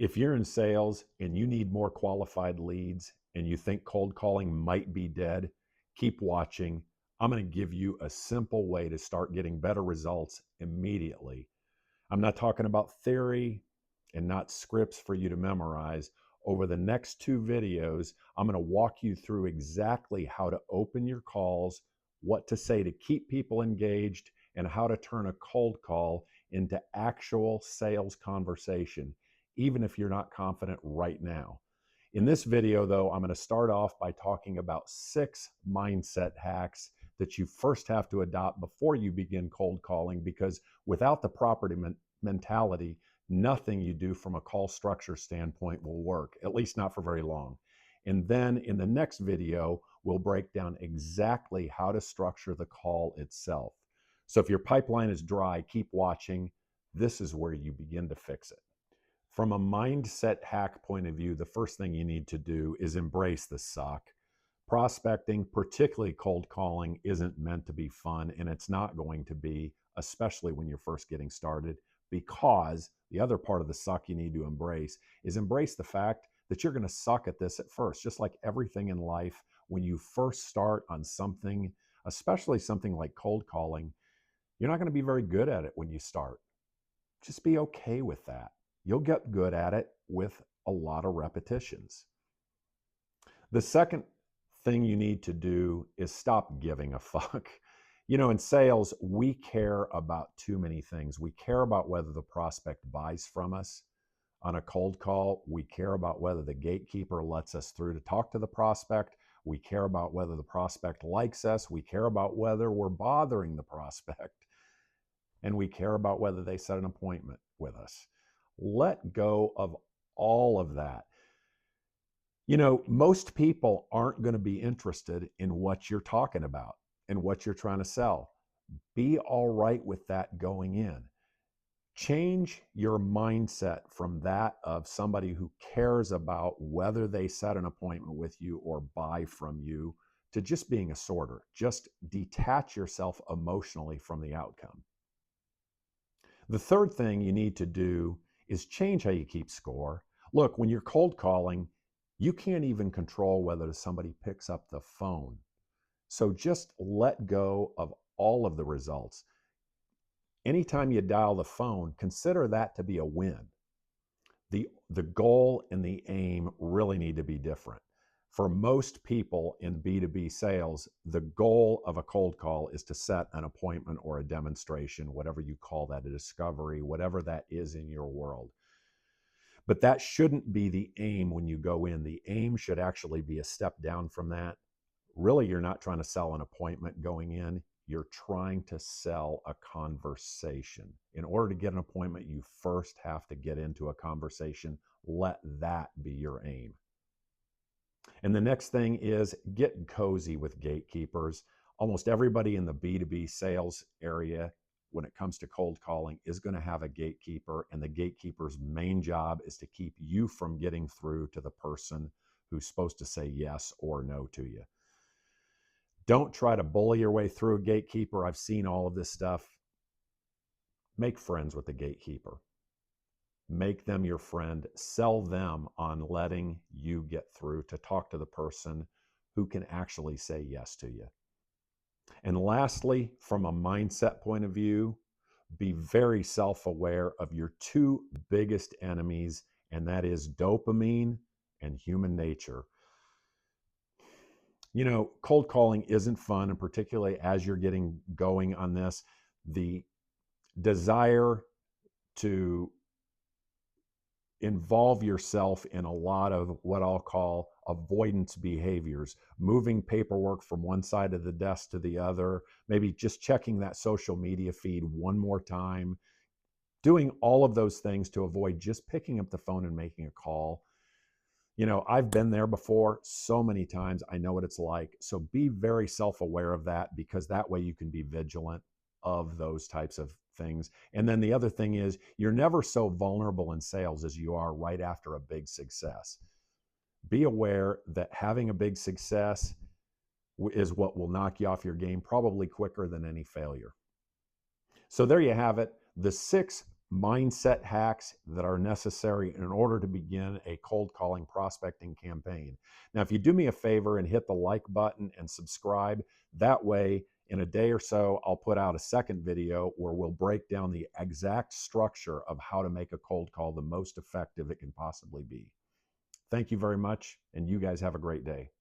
If you're in sales and you need more qualified leads and you think cold calling might be dead, keep watching. I'm going to give you a simple way to start getting better results immediately. I'm not talking about theory and not scripts for you to memorize. Over the next two videos, I'm going to walk you through exactly how to open your calls, what to say to keep people engaged, and how to turn a cold call into actual sales conversation, even if you're not confident right now. In this video, though, I'm going to start off by talking about 6 mindset hacks that you first have to adopt before you begin cold calling, because without the proper mentality, nothing you do from a call structure standpoint will work, at least not for very long. And then in the next video, we'll break down exactly how to structure the call itself. So if your pipeline is dry, keep watching. This is where you begin to fix it. From a mindset hack point of view, the first thing you need to do is embrace the suck. Prospecting, particularly cold calling, isn't meant to be fun, and it's not going to be, especially when you're first getting started, because the other part of the suck you need to embrace the fact that you're going to suck at this at first. Just like everything in life, when you first start on something, especially something like cold calling, you're not going to be very good at it when you start. Just be okay with that. You'll get good at it with a lot of repetitions. The second thing you need to do is stop giving a fuck. You know, in sales, we care about too many things. We care about whether the prospect buys from us. On a cold call, we care about whether the gatekeeper lets us through to talk to the prospect. We care about whether the prospect likes us. We care about whether we're bothering the prospect. And we care about whether they set an appointment with us. Let go of all of that. You know, most people aren't going to be interested in what you're talking about and what you're trying to sell. Be all right with that going in. Change your mindset from that of somebody who cares about whether they set an appointment with you or buy from you to just being a sorter. Just detach yourself emotionally from the outcome. The third thing you need to do is change how you keep score. Look, when you're cold calling, you can't even control whether somebody picks up the phone. So just let go of all of the results. Anytime you dial the phone, consider that to be a win. The goal and the aim really need to be different. For most people in B2B sales, the goal of a cold call is to set an appointment or a demonstration, whatever you call that, a discovery, whatever that is in your world. But that shouldn't be the aim when you go in. The aim should actually be a step down from that. Really, you're not trying to sell an appointment going in. You're trying to sell a conversation. In order to get an appointment, you first have to get into a conversation. Let that be your aim. And the next thing is get cozy with gatekeepers. Almost everybody in the B2B sales area, when it comes to cold calling, is going to have a gatekeeper, and the gatekeeper's main job is to keep you from getting through to the person who's supposed to say yes or no to you. Don't try to bully your way through a gatekeeper. I've seen all of this stuff. Make friends with the gatekeeper. Make them your friend. Sell them on letting you get through to talk to the person who can actually say yes to you. And lastly, from a mindset point of view, be very self-aware of your two biggest enemies, and that is dopamine and human nature. You know, cold calling isn't fun, and particularly as you're getting going on this, the desire to involve yourself in a lot of what I'll call avoidance behaviors, moving paperwork from one side of the desk to the other, maybe just checking that social media feed one more time, doing all of those things to avoid just picking up the phone and making a call. You know, I've been there before so many times. I know what it's like. So be very self-aware of that, because that way you can be vigilant of those types of things. And then the other thing is, you're never so vulnerable in sales as you are right after a big success. Be aware that having a big success is what will knock you off your game probably quicker than any failure. So there you have it, the 6 mindset hacks that are necessary in order to begin a cold calling prospecting campaign. Now, if you do me a favor and hit the like button and subscribe, that way in a day or so, I'll put out a second video where we'll break down the exact structure of how to make a cold call the most effective it can possibly be. Thank you very much, and you guys have a great day.